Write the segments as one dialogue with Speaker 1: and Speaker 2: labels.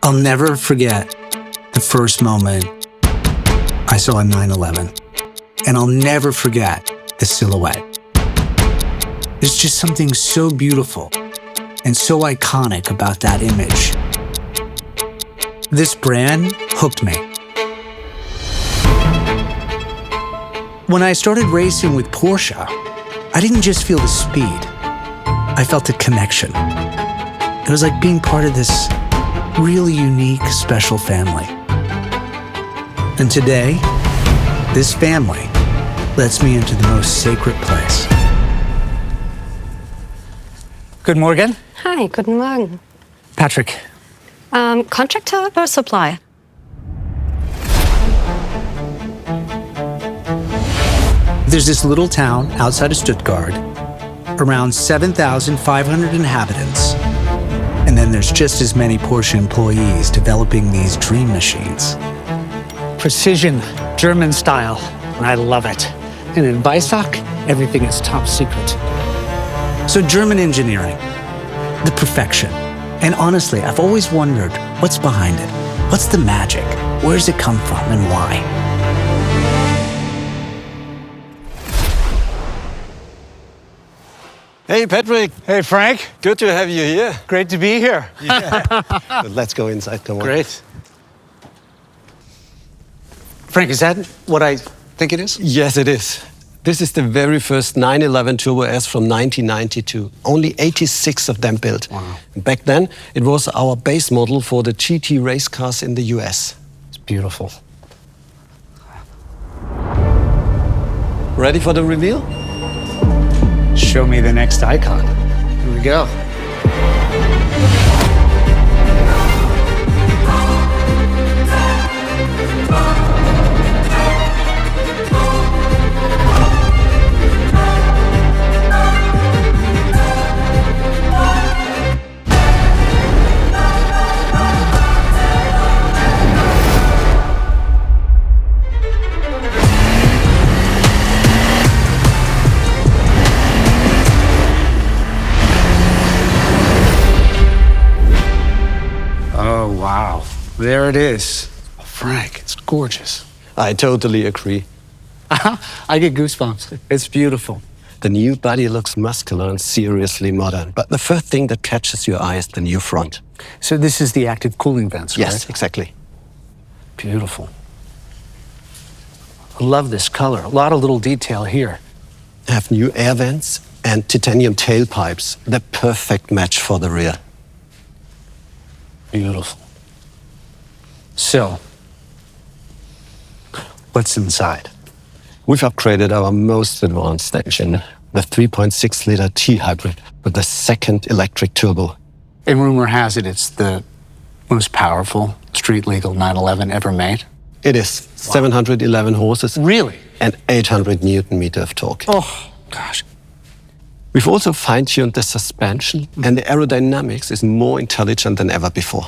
Speaker 1: I'll never forget the first moment I saw a 911. And I'll never forget the silhouette. There's just something so beautiful and so iconic about that image. This brand hooked me. When I started racing with Porsche, I didn't just feel the speed. I felt a connection. It was like being part of this really unique, special family. And today, this family lets me into the most sacred place. Good morning.
Speaker 2: Hi, guten Morgen.
Speaker 1: Patrick.
Speaker 2: Contractor or supplier?
Speaker 1: There's this little town outside of Stuttgart, around 7,500 inhabitants. And then there's just as many Porsche employees developing these dream machines. Precision, German style, and I love it. And in Weissach, everything is top secret. So German engineering, the perfection. And honestly, I've always wondered, what's behind it? What's the magic? Where does it come from and why?
Speaker 3: Hey, Patrick.
Speaker 4: Hey, Frank.
Speaker 3: Good to have you here.
Speaker 4: Great to be here.
Speaker 3: Yeah. Let's go inside, come on.
Speaker 4: Great. Frank, is that what I think it is?
Speaker 3: Yes, it is. This is the very first 911 Turbo S from 1992. Only 86 of them built.
Speaker 4: Wow.
Speaker 3: Back then, it was our base model for the GT race cars in the US.
Speaker 4: It's beautiful.
Speaker 3: Ready for the reveal?
Speaker 4: Show me the next icon. Here we go. Oh, wow. There it is. Oh, Frank, it's gorgeous.
Speaker 3: I totally agree.
Speaker 4: I get goosebumps. It's beautiful.
Speaker 3: The new body looks muscular and seriously modern. But the first thing that catches your eye is the new front.
Speaker 1: So this is the active cooling vents, right?
Speaker 3: Yes, exactly.
Speaker 1: Beautiful. I love this color. A lot of little detail here.
Speaker 3: Have new air vents and titanium tailpipes. The perfect match for the rear.
Speaker 1: Beautiful. So, what's inside?
Speaker 3: We've upgraded our most advanced engine, the 3.6-liter T-hybrid with the second electric turbo.
Speaker 1: And rumor has it it's the most powerful street-legal 911 ever made.
Speaker 3: It is. Wow. 711 horses.
Speaker 1: Really?
Speaker 3: And 800 Newton meter of torque.
Speaker 1: Oh, gosh.
Speaker 3: We've also fine-tuned the suspension, and the aerodynamics is more intelligent than ever before.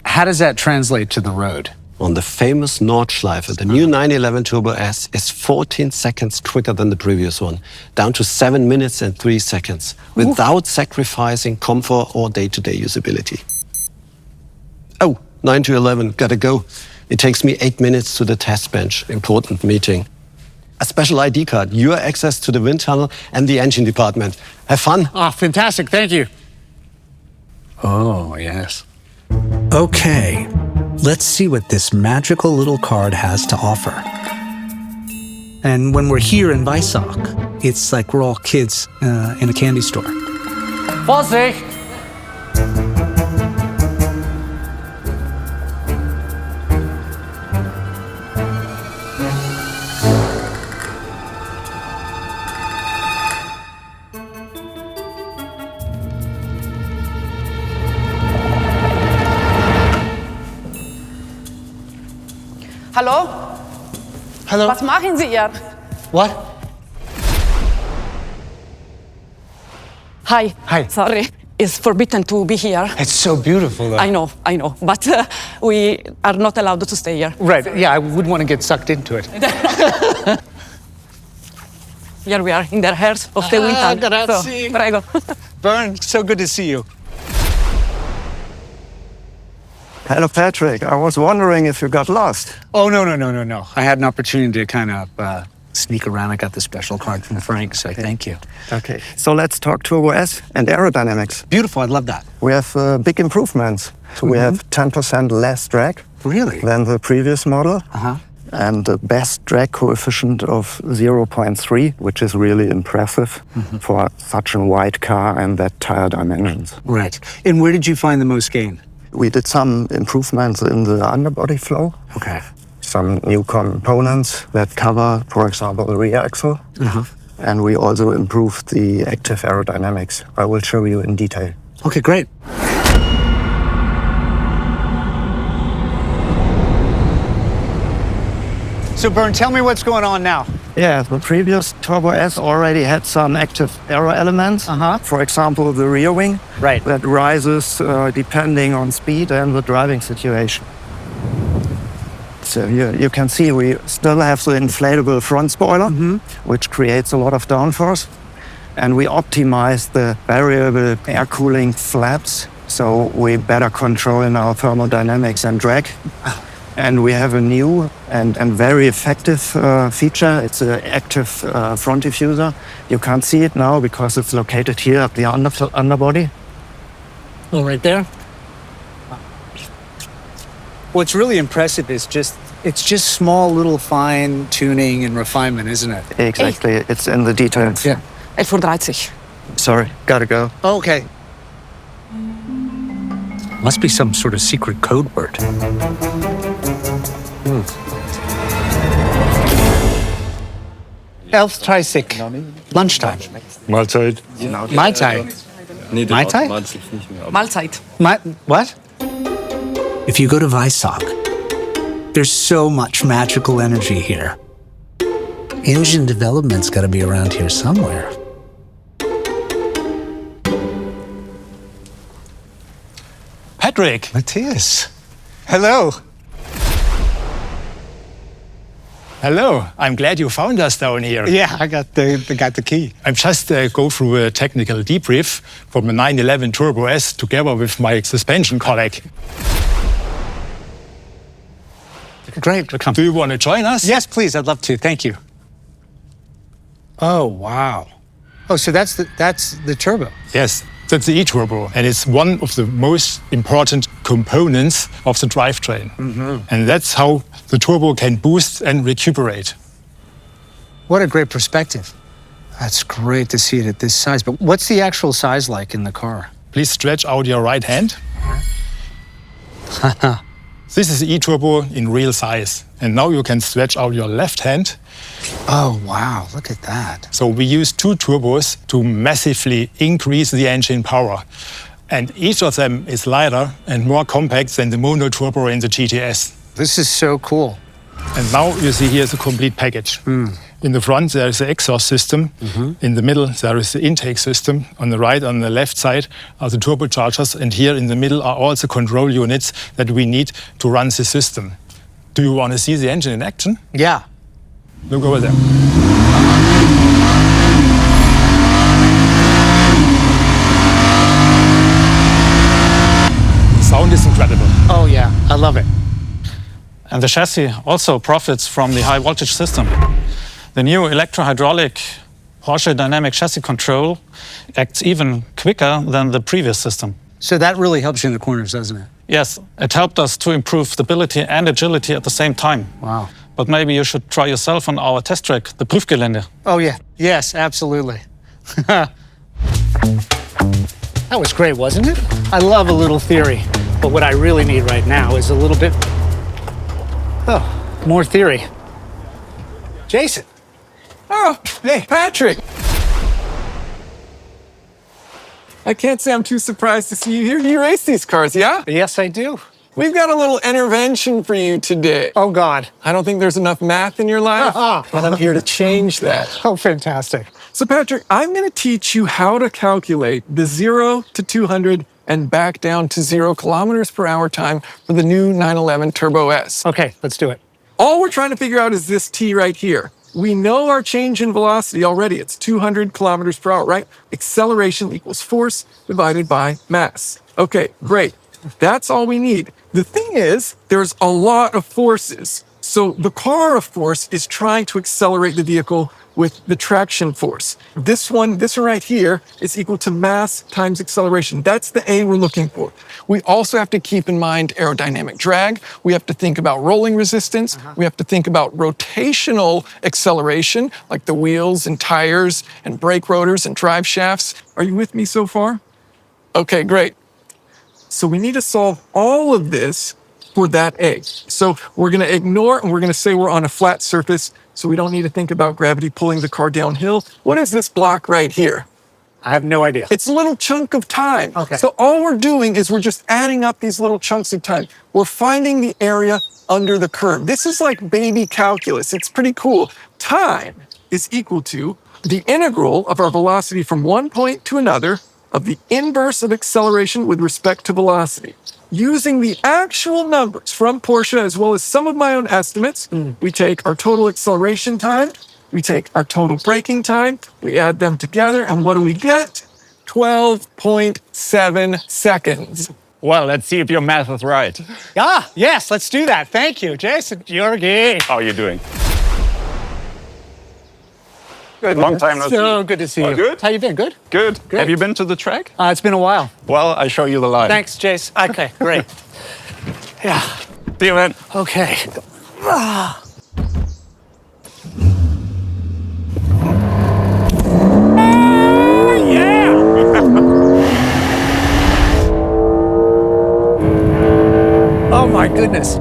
Speaker 1: How does that translate to the road?
Speaker 3: On the famous Nordschleife, the new 911 Turbo S is 14 seconds quicker than the previous one, down to 7 minutes and 3 seconds, without sacrificing comfort or day-to-day usability. Oh, 9 to 11, gotta go. It takes me 8 minutes to the test bench, important meeting. A special ID card, your access to the wind tunnel and the engine department. Have fun.
Speaker 4: Oh, fantastic. Thank you.
Speaker 1: Oh, yes. Okay, let's see what this magical little card has to offer. And when we're here in Weissach, it's like we're all kids in a candy store.
Speaker 4: Vorsicht!
Speaker 5: Hallo?
Speaker 4: Hello?
Speaker 5: Was machen Sie hier?
Speaker 4: What?
Speaker 5: Hi.
Speaker 4: Hi.
Speaker 5: Sorry. It's forbidden to be here.
Speaker 4: It's so beautiful, though.
Speaker 5: I know. But we are not allowed to stay here.
Speaker 4: Right, yeah, I wouldn't want to get sucked into it.
Speaker 5: Here we are, in the heart of the wind tunnel.
Speaker 4: grazie.
Speaker 5: So, prego.
Speaker 4: Bern, so good to see you.
Speaker 6: Hello, Patrick. I was wondering if you got lost.
Speaker 4: Oh, no. I had an opportunity to kind of sneak around. I got the special card from Frank, so thank you.
Speaker 6: Okay, so let's talk Turbo S and aerodynamics.
Speaker 4: Beautiful. I'd love that.
Speaker 6: We have big improvements. So we have 10% less drag
Speaker 4: Really?
Speaker 6: than the previous model. And the best drag coefficient of 0.3, which is really impressive for such a wide car and that tire dimensions.
Speaker 4: Right. And where did you find the most gain?
Speaker 6: We did some improvements in the underbody flow.
Speaker 4: Okay.
Speaker 6: Some new components that cover, for example, the rear axle. And we also improved the active aerodynamics. I will show you in detail.
Speaker 4: Okay, great. So, Bern, tell me what's going on now.
Speaker 6: Yeah, the previous Turbo S already had some active aero elements. For example, the rear wing.
Speaker 4: Right.
Speaker 6: That rises depending on speed and the driving situation. So here you can see we still have the inflatable front spoiler, which creates a lot of downforce. And we optimize the variable air cooling flaps, so we better control now thermodynamics and drag. And we have a new and very effective feature. It's an active front diffuser. You can't see it now because it's located here at the underbody.
Speaker 4: Oh, right there? What's really impressive is it's just small little fine tuning and refinement, isn't it?
Speaker 6: Exactly, it's in the details.
Speaker 4: Yeah.
Speaker 5: Er verdraait zich.
Speaker 6: Sorry, gotta go.
Speaker 4: Okay. Must be some sort of secret code word. Elf Tricyc. Lunchtime.
Speaker 7: Mahlzeit.
Speaker 4: Mai Tai. Mai Tai?
Speaker 5: Mahlzeit.
Speaker 4: What?
Speaker 1: If you go to Weissach, there's so much magical energy here. Engine development's got to be around here somewhere.
Speaker 7: Patrick.
Speaker 4: Matthias. Hello.
Speaker 7: Hello. I'm glad you found us down here.
Speaker 4: Yeah, I got the key.
Speaker 7: I'm just go through a technical debrief from a 911 Turbo S together with my suspension colleague.
Speaker 4: Great.
Speaker 7: Do you want to join us?
Speaker 4: Yes, please. I'd love to. Thank you. Oh, wow. Oh, so that's the turbo.
Speaker 7: Yes, that's the e-turbo, and it's one of the most important components of the drivetrain. And that's how the turbo can boost and recuperate.
Speaker 4: What a great perspective. That's great to see it at this size. But what's the actual size like in the car?
Speaker 7: Please stretch out your right hand. This is the e-turbo in real size. And now you can stretch out your left hand.
Speaker 4: Oh, wow. Look at that.
Speaker 7: So we use two turbos to massively increase the engine power. And each of them is lighter and more compact than the mono turbo in the GTS.
Speaker 4: This is so cool.
Speaker 7: And now you see here's a complete package. In the front, there is the exhaust system. In the middle, there is the intake system. On the right, on the left side, are the turbochargers. And here in the middle are all the control units that we need to run the system. Do you want to see the engine in action?
Speaker 4: Yeah.
Speaker 7: Look over there. The sound is incredible.
Speaker 4: Oh, yeah. I love it.
Speaker 8: And the chassis also profits from the high voltage system. The new electro-hydraulic Porsche dynamic chassis control acts even quicker than the previous system.
Speaker 4: So that really helps you in the corners, doesn't it?
Speaker 8: Yes, it helped us to improve stability and agility at the same time.
Speaker 4: Wow.
Speaker 8: But maybe you should try yourself on our test track, the Prüfgelände.
Speaker 4: Oh, yeah. Yes, absolutely. That was great, wasn't it? I love a little theory. But what I really need right now is a little bit... more theory. Jason.
Speaker 9: Oh, hey, Patrick. I can't say I'm too surprised to see you here. You race these cars, yeah?
Speaker 4: Yes, I do.
Speaker 9: We've got a little intervention for you today.
Speaker 4: Oh, God.
Speaker 9: I don't think there's enough math in your life, but I'm here to change that.
Speaker 4: Oh, fantastic.
Speaker 9: So, Patrick, I'm going to teach you how to calculate the 0 to 200 and back down to 0 kilometers per hour time for the new 911 Turbo S.
Speaker 4: Okay, let's do it.
Speaker 9: All we're trying to figure out is this T right here. We know our change in velocity already. It's 200 kilometers per hour, right? Acceleration equals force divided by mass. Okay, great. That's all we need. The thing is, there's a lot of forces. So the car, of course, is trying to accelerate the vehicle with the traction force. This one right here is equal to mass times acceleration. That's the A we're looking for. We also have to keep in mind aerodynamic drag. We have to think about rolling resistance. We have to think about rotational acceleration, like the wheels and tires and brake rotors and drive shafts. Are you with me so far? Okay, great. So we need to solve all of this for that A. So we're going to ignore and we're going to say we're on a flat surface, so we don't need to think about gravity pulling the car downhill. What is this block right here?
Speaker 4: I have no idea.
Speaker 9: It's a little chunk of time.
Speaker 4: Okay.
Speaker 9: So all we're doing is we're just adding up these little chunks of time. We're finding the area under the curve. This is like baby calculus. It's pretty cool. Time is equal to the integral of our velocity from one point to another of the inverse of acceleration with respect to velocity. Using the actual numbers from Porsche as well as some of my own estimates, we take our total acceleration time, we take our total braking time, we add them together, and what do we get? 12.7 seconds.
Speaker 10: Well, let's see if your math is right.
Speaker 4: Ah, yes, let's do that. Thank you, Jason. Georgi.
Speaker 10: How are you doing? Good. Long time no see.
Speaker 4: So good to see you.
Speaker 10: Good?
Speaker 4: How you been? Good?
Speaker 10: Good.
Speaker 4: Great.
Speaker 10: Have you been to the track?
Speaker 4: It's been a while.
Speaker 10: Well, I show you the line.
Speaker 4: Thanks, Jace. Okay, great. Yeah.
Speaker 10: See you, man.
Speaker 4: Okay. Ah. Yeah! Oh my goodness.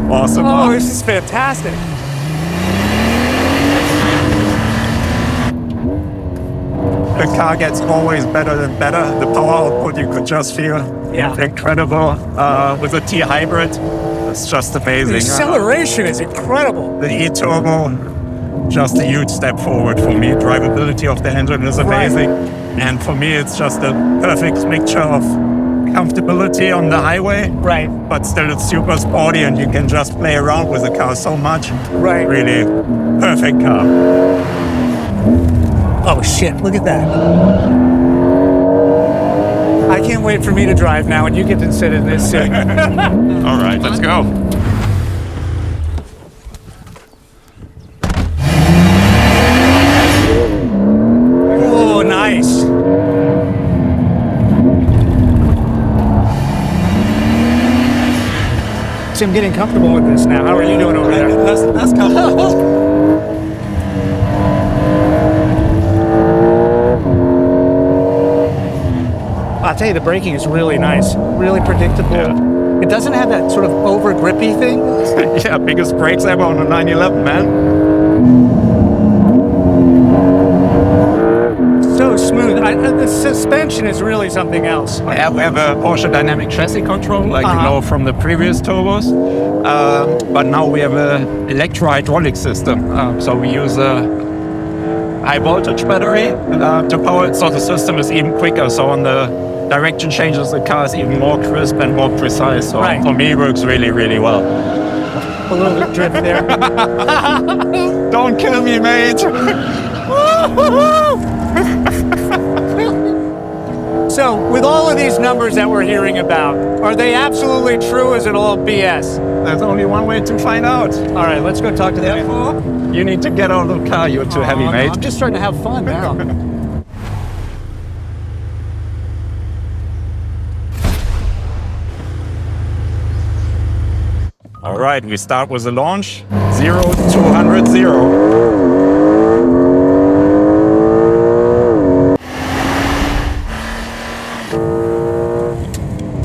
Speaker 10: Awesome.
Speaker 4: Oh, this is fantastic.
Speaker 6: The car gets always better and better. The power output you could just feel.
Speaker 4: Yeah.
Speaker 6: Incredible. With a T hybrid, it's just amazing.
Speaker 4: The acceleration is incredible.
Speaker 6: The e-turbo, just a huge step forward for me. Drivability of the engine is amazing. And for me, it's just a perfect mixture of comfortability on the highway,
Speaker 4: Right.
Speaker 6: but still it's super sporty and you can just play around with the car so much.
Speaker 4: Right.
Speaker 6: Really perfect car.
Speaker 4: Oh shit, look at that. I can't wait for me to drive now and you get to sit in this seat.
Speaker 10: All right, let's go.
Speaker 4: Oh, nice. See, I'm getting comfortable with this now. How are you doing over there?
Speaker 9: That's comfortable.
Speaker 4: I'll tell you, the braking is really nice, really predictable.
Speaker 6: Yeah.
Speaker 4: It doesn't have that sort of over grippy thing.
Speaker 6: Yeah, biggest brakes ever on a 911, man.
Speaker 4: So smooth. The suspension is really something else.
Speaker 6: Yeah, we have a Porsche dynamic chassis control, like you know from the previous turbos. But now we have an electro-hydraulic system. So we use a high voltage battery to power it, so the system is even quicker. So on the direction changes, the car is even more crisp and more precise. So for me, it works really, really well.
Speaker 4: A little bit drift there.
Speaker 6: Don't kill me, mate.
Speaker 4: So, with all of these numbers that we're hearing about, are they absolutely true? Is it all BS?
Speaker 6: There's only one way to find out.
Speaker 4: All right, let's go talk to them.
Speaker 6: You need to get out of the car. You're too heavy, mate.
Speaker 4: I'm just starting to have fun now.
Speaker 6: All right, we start with the launch. 0 to 200, 0.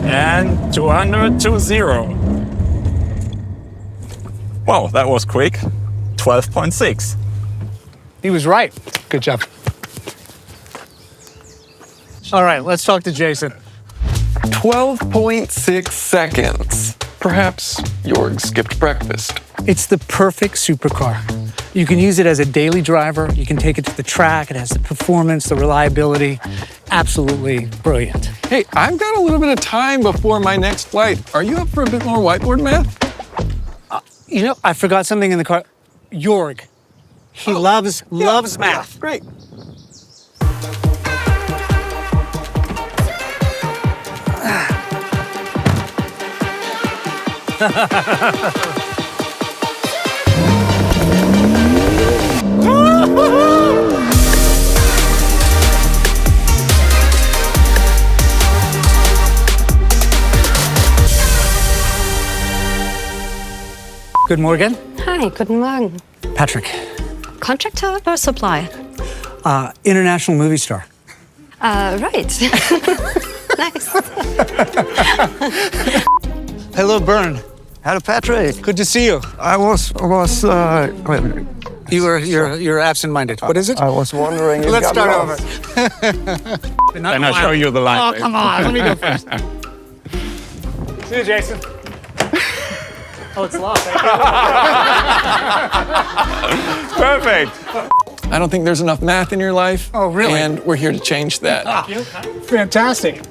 Speaker 6: And 200 to 0. Wow, that was quick. 12.6.
Speaker 4: He was right. Good job. All right, let's talk to Jason.
Speaker 9: 12.6 seconds. Perhaps Jorg skipped breakfast.
Speaker 4: It's the perfect supercar. You can use it as a daily driver. You can take it to the track. It has the performance, the reliability. Absolutely brilliant.
Speaker 9: Hey, I've got a little bit of time before my next flight. Are you up for a bit more whiteboard math?
Speaker 4: You know, I forgot something in the car. Jorg, He loves math.
Speaker 9: Great.
Speaker 4: Good morning.
Speaker 2: Hi, guten Morgen.
Speaker 4: Patrick,
Speaker 2: Contractor or supplier?
Speaker 4: international movie star.
Speaker 2: Right. Nice.
Speaker 4: Hello, Bern.
Speaker 6: Hello, Patrick.
Speaker 4: Good to see you.
Speaker 6: I was
Speaker 4: You're absent-minded. What is it?
Speaker 6: I was wondering.
Speaker 4: Let's start over.
Speaker 10: Then I'll show you the line.
Speaker 4: Oh, come on. Let me go first. See you, Jason. Oh, it's locked.
Speaker 10: Perfect.
Speaker 9: I don't think there's enough math in your life.
Speaker 4: Oh, really?
Speaker 9: And we're here to change that.
Speaker 4: Fantastic.